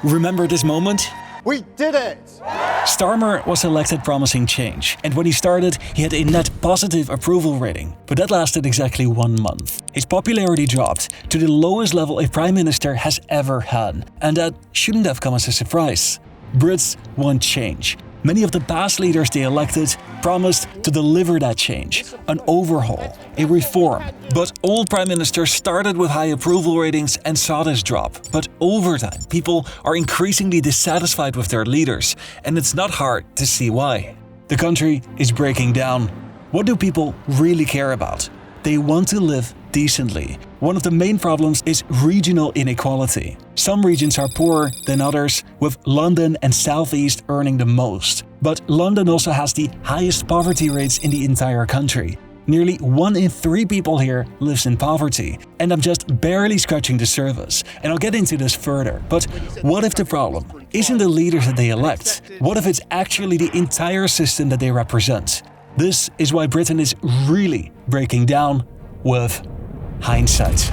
Remember this moment? We did it! Starmer was elected promising change, and when he started, he had a net positive approval rating, but that lasted exactly 1 month. His popularity dropped to the lowest level a prime minister has ever had, and that shouldn't have come as a surprise. Brits want change. Many of the past leaders they elected promised to deliver that change, an overhaul, a reform. But old prime ministers started with high approval ratings and saw this drop. But over time, people are increasingly dissatisfied with their leaders, and it's not hard to see why. The country is breaking down. What do people really care about? They want to live decently. One of the main problems is regional inequality. Some regions are poorer than others, with London and South East earning the most. But London also has the highest poverty rates in the entire country. Nearly 1 in 3 people here lives in poverty, and I'm just barely scratching the surface, and I'll get into this further. But what if the problem isn't the leaders that they elect? What if it's actually the entire system that they represent? This is why Britain is really breaking down with hindsight.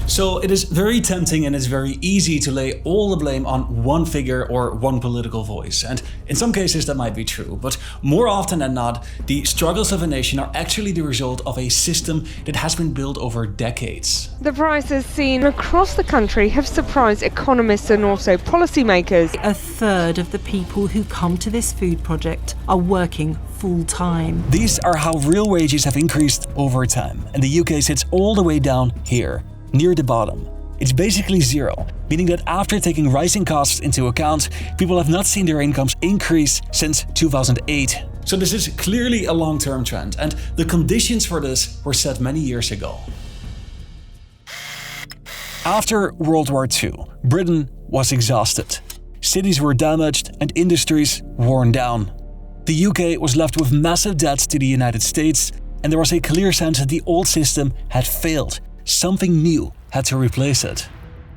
So it is very tempting and it's very easy to lay all the blame on one figure or one political voice. And in some cases that might be true, but more often than not, the struggles of a nation are actually the result of a system that has been built over decades. The prices seen across the country have surprised economists and also policymakers. A third of the people who come to this food project are working full-time. These are how real wages have increased over time, and the UK sits all the way down here, near the bottom. It's basically zero, meaning that after taking rising costs into account, people have not seen their incomes increase since 2008. So this is clearly a long-term trend, and the conditions for this were set many years ago. After World War II, Britain was exhausted. Cities were damaged and industries worn down. The UK was left with massive debts to the United States, and there was a clear sense that the old system had failed. Something new had to replace it.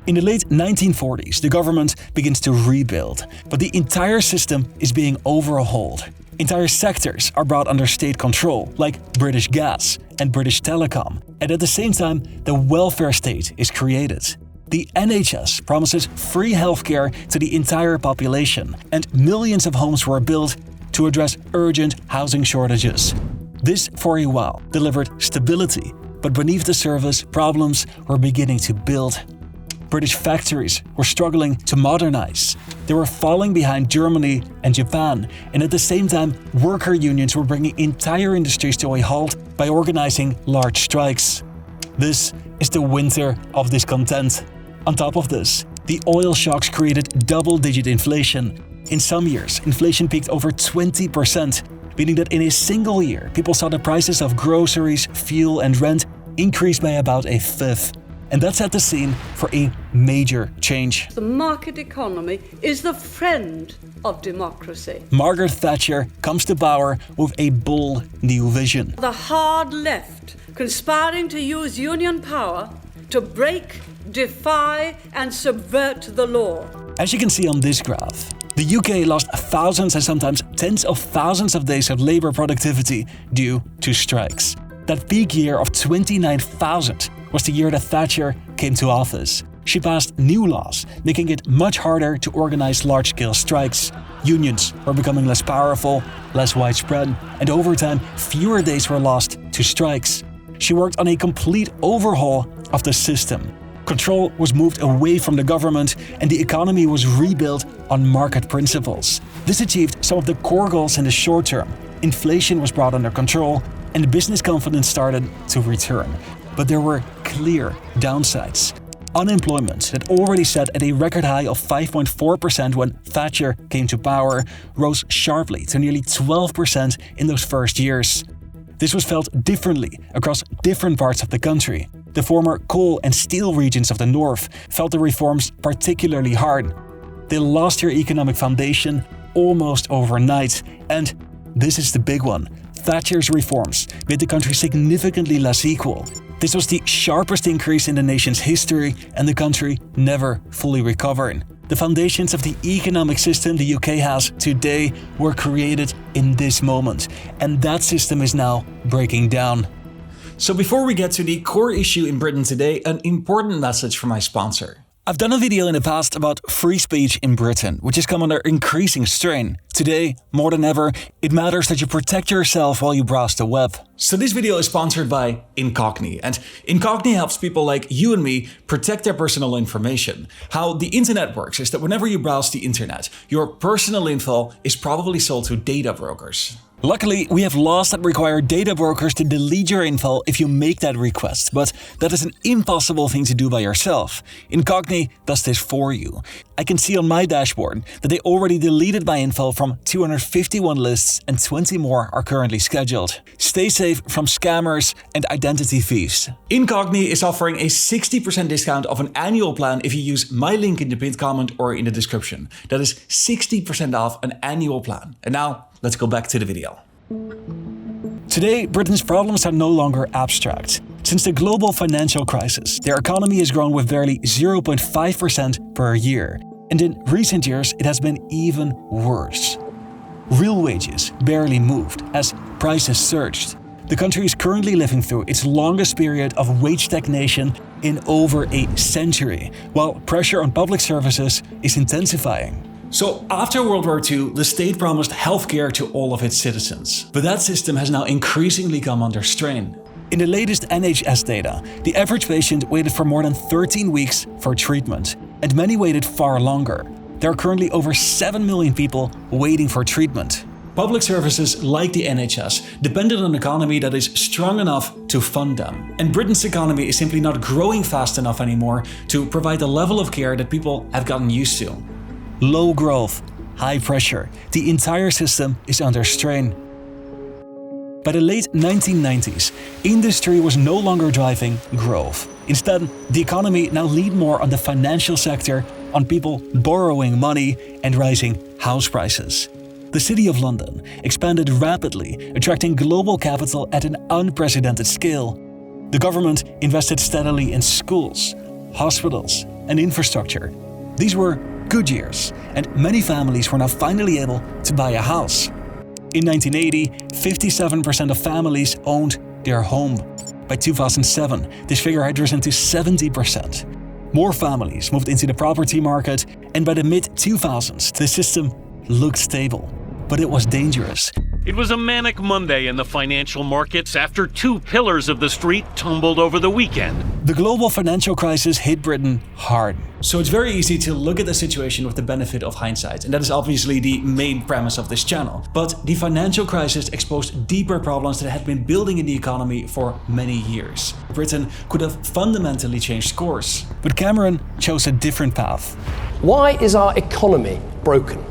In the late 1940s, the government begins to rebuild, but the entire system is being overhauled. Entire sectors are brought under state control, like British Gas and British Telecom, and at the same time, the welfare state is created. The NHS promises free healthcare to the entire population, and millions of homes were built to address urgent housing shortages. This, for a while, delivered stability, but beneath the surface, problems were beginning to build. British factories were struggling to modernize. They were falling behind Germany and Japan, and at the same time, worker unions were bringing entire industries to a halt by organizing large strikes. This is the winter of discontent. On top of this, the oil shocks created double-digit inflation. In some years, inflation peaked over 20%, meaning that in a single year, people saw the prices of groceries, fuel, and rent increase by about a fifth. And that set the scene for a major change. The market economy is the friend of democracy. Margaret Thatcher comes to power with a bold new vision. The hard left conspiring to use union power to break, defy, and subvert the law. As you can see on this graph, the UK lost thousands and sometimes tens of thousands of days of labor productivity due to strikes. That peak year of 29,000 was the year that Thatcher came to office. She passed new laws, making it much harder to organize large-scale strikes. Unions were becoming less powerful, less widespread, and over time, fewer days were lost to strikes. She worked on a complete overhaul of the system. Control was moved away from the government, and the economy was rebuilt on market principles. This achieved some of the core goals in the short term. Inflation was brought under control, and business confidence started to return. But there were clear downsides. Unemployment, that already sat at a record high of 5.4% when Thatcher came to power, rose sharply to nearly 12% in those first years. This was felt differently across different parts of the country. The former coal and steel regions of the north felt the reforms particularly hard. They lost their economic foundation almost overnight, and this is the big one. Thatcher's reforms made the country significantly less equal. This was the sharpest increase in the nation's history, and the country never fully recovered. The foundations of the economic system the UK has today were created in this moment, and that system is now breaking down. So before we get to the core issue in Britain today, an important message from my sponsor. I've done a video in the past about free speech in Britain, which has come under increasing strain. Today, more than ever, it matters that you protect yourself while you browse the web. So this video is sponsored by Incogni, and Incogni helps people like you and me protect their personal information. How the internet works is that whenever you browse the internet, your personal info is probably sold to data brokers. Luckily, we have laws that require data brokers to delete your info if you make that request, but that is an impossible thing to do by yourself. Incogni does this for you. I can see on my dashboard that they already deleted my info from 251 lists and 20 more are currently scheduled. Stay safe from scammers and identity thieves. Incogni is offering a 60% discount of an annual plan if you use my link in the pinned comment or in the description. That is 60% off an annual plan. And now, let's go back to the video. Today, Britain's problems are no longer abstract. Since the global financial crisis, their economy has grown with barely 0.5% per year. And in recent years, it has been even worse. Real wages barely moved as prices surged. The country is currently living through its longest period of wage stagnation in over a century, while pressure on public services is intensifying. So after World War II, the state promised healthcare to all of its citizens. But that system has now increasingly come under strain. In the latest NHS data, the average patient waited for more than 13 weeks for treatment, and many waited far longer. There are currently over 7 million people waiting for treatment. Public services like the NHS depend on an economy that is strong enough to fund them. And Britain's economy is simply not growing fast enough anymore to provide the level of care that people have gotten used to. Low growth, high pressure, the entire system is under strain. By the late 1990s, industry was no longer driving growth. Instead, the economy now leaned more on the financial sector, on people borrowing money and rising house prices. The City of London expanded rapidly, attracting global capital at an unprecedented scale. The government invested steadily in schools, hospitals, and infrastructure. These were good years, and many families were now finally able to buy a house. In 1980, 57% of families owned their home. By 2007, this figure had risen to 70%. More families moved into the property market, and by the mid-2000s, the system looked stable. But it was dangerous. It was a manic Monday in the financial markets after two pillars of the street tumbled over the weekend. The global financial crisis hit Britain hard. So it's very easy to look at the situation with the benefit of hindsight, and that is obviously the main premise of this channel. But the financial crisis exposed deeper problems that had been building in the economy for many years. Britain could have fundamentally changed course. But Cameron chose a different path. Why is our economy broken?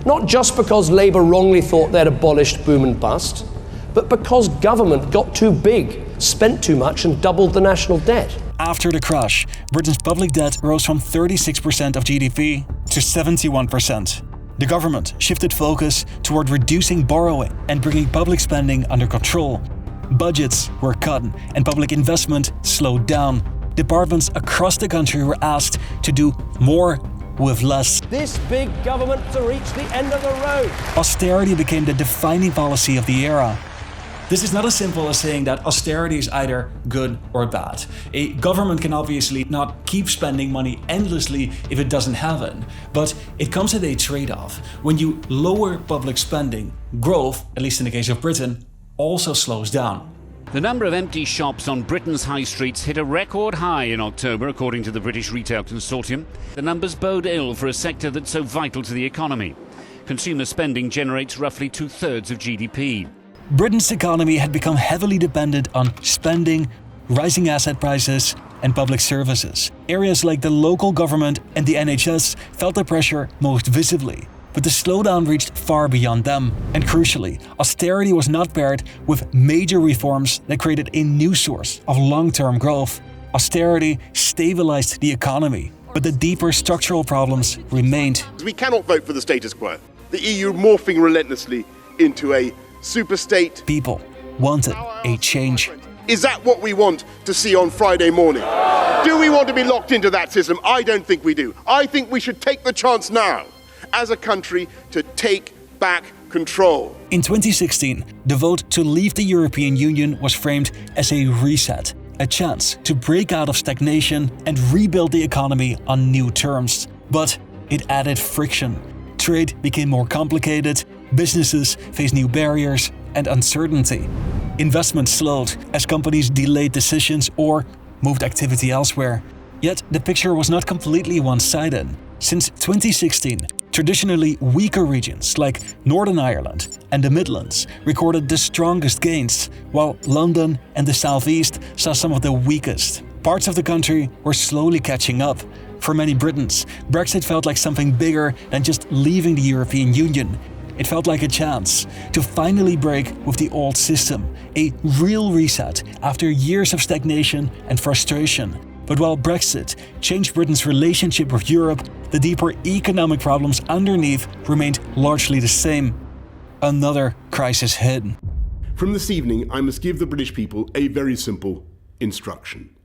Not just because Labour wrongly thought they'd abolished boom and bust, but because government got too big, spent too much and doubled the national debt. After the crash, Britain's public debt rose from 36% of GDP to 71%. The government shifted focus toward reducing borrowing and bringing public spending under control. Budgets were cut and public investment slowed down. Departments across the country were asked to do more with less. This big government to reach the end of the road. Austerity became the defining policy of the era. This is not as simple as saying that austerity is either good or bad. A government can obviously not keep spending money endlessly if it doesn't have it. But it comes at a trade-off. When you lower public spending, growth, at least in the case of Britain, also slows down. The number of empty shops on Britain's high streets hit a record high in October, according to the British Retail Consortium. The numbers bode ill for a sector that's so vital to the economy. Consumer spending generates roughly 2/3 of GDP. Britain's economy had become heavily dependent on spending, rising asset prices, and public services. Areas like the local government and the NHS felt the pressure most visibly. But the slowdown reached far beyond them. And crucially, austerity was not paired with major reforms that created a new source of long-term growth. Austerity stabilized the economy, but the deeper structural problems remained. We cannot vote for the status quo. The EU morphing relentlessly into a superstate. People wanted a change. Is that what we want to see on Friday morning? Do we want to be locked into that system? I don't think we do. I think we should take the chance now, as a country, to take back control. In 2016, the vote to leave the European Union was framed as a reset. a chance to break out of stagnation and rebuild the economy on new terms. But it added friction. Trade became more complicated, businesses faced new barriers and uncertainty. Investment slowed as companies delayed decisions or moved activity elsewhere. Yet the picture was not completely one-sided. Since 2016, traditionally weaker regions like Northern Ireland and the Midlands recorded the strongest gains, while London and the Southeast saw some of the weakest. Parts of the country were slowly catching up. For many Britons, Brexit felt like something bigger than just leaving the European Union. It felt like a chance to finally break with the old system, a real reset after years of stagnation and frustration. But while Brexit changed Britain's relationship with Europe, the deeper economic problems underneath remained largely the same. Another crisis hit. From this evening, I must give the British people a very simple instruction.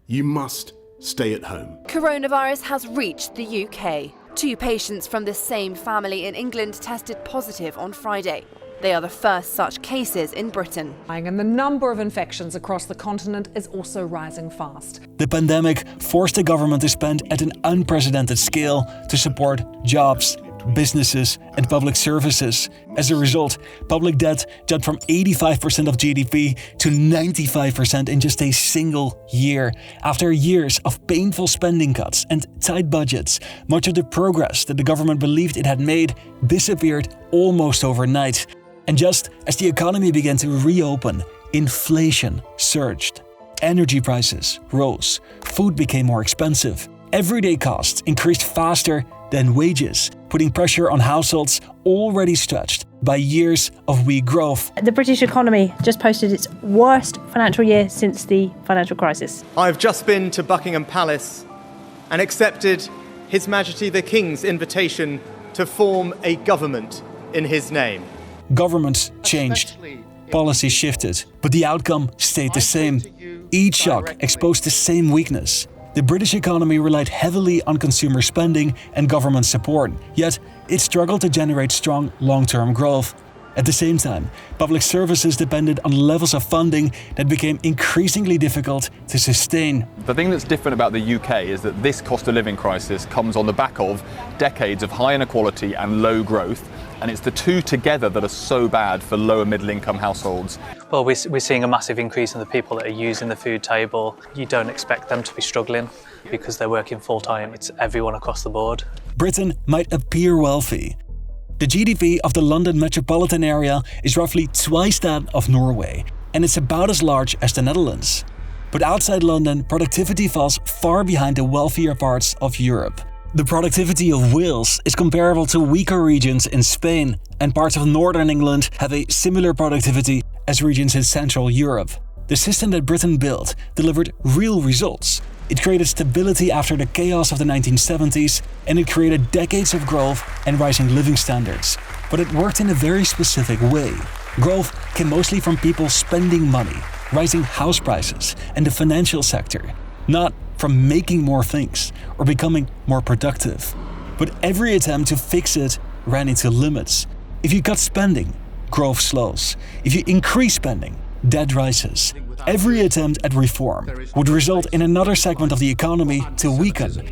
You must stay at home. Coronavirus has reached the UK. 2 patients from the same family in England tested positive on Friday. They are the first such cases in Britain. And the number of infections across the continent is also rising fast. The pandemic forced the government to spend at an unprecedented scale to support jobs, businesses and public services. As a result, public debt jumped from 85% of GDP to 95% in just a single year. After years of painful spending cuts and tight budgets, much of the progress that the government believed it had made disappeared almost overnight. And just as the economy began to reopen, inflation surged. Energy prices rose, food became more expensive. Everyday costs increased faster than wages, putting pressure on households already stretched by years of weak growth. The British economy just posted its worst financial year since the financial crisis. I've just been to Buckingham Palace and accepted His Majesty the King's invitation to form a government in his name. Governments changed, policies shifted, but the outcome stayed the same. Each shock exposed the same weakness. The British economy relied heavily on consumer spending and government support, yet it struggled to generate strong long-term growth. At the same time, public services depended on levels of funding that became increasingly difficult to sustain. The thing that's different about the UK is that this cost of living crisis comes on the back of decades of high inequality and low growth, and it's the two together that are so bad for lower middle income households. Well, we're seeing a massive increase in the people that are using the food table. You don't expect them to be struggling because they're working full time. It's everyone across the board. Britain might appear wealthy. The GDP of the London metropolitan area is roughly twice that of Norway, and it's about as large as the Netherlands. But outside London, productivity falls far behind the wealthier parts of Europe. The productivity of Wales is comparable to weaker regions in Spain, and parts of northern England have a similar productivity as regions in Central Europe. The system that Britain built delivered real results. It created stability after the chaos of the 1970s, and it created decades of growth and rising living standards. But it worked in a very specific way. Growth came mostly from people spending money, rising house prices, and the financial sector, not from making more things or becoming more productive. But every attempt to fix it ran into limits. If you cut spending, growth slows. If you increase spending, debt rises. Every attempt at reform would result in another segment of the economy to weaken.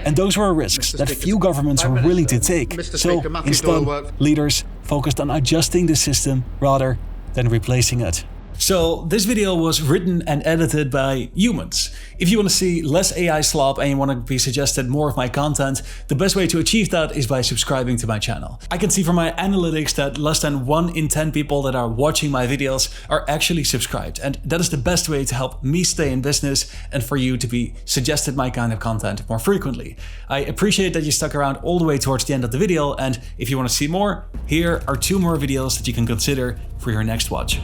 And those were risks that few governments were willing to take. So instead, leaders focused on adjusting the system rather than replacing it. So this video was written and edited by humans. If you want to see less AI slop and you want to be suggested more of my content, the best way to achieve that is by subscribing to my channel. I can see from my analytics that less than 1 in 10 people that are watching my videos are actually subscribed, and that is the best way to help me stay in business and for you to be suggested my kind of content more frequently. I appreciate that you stuck around all the way towards the end of the video, and if you want to see more, here are 2 more videos that you can consider for your next watch.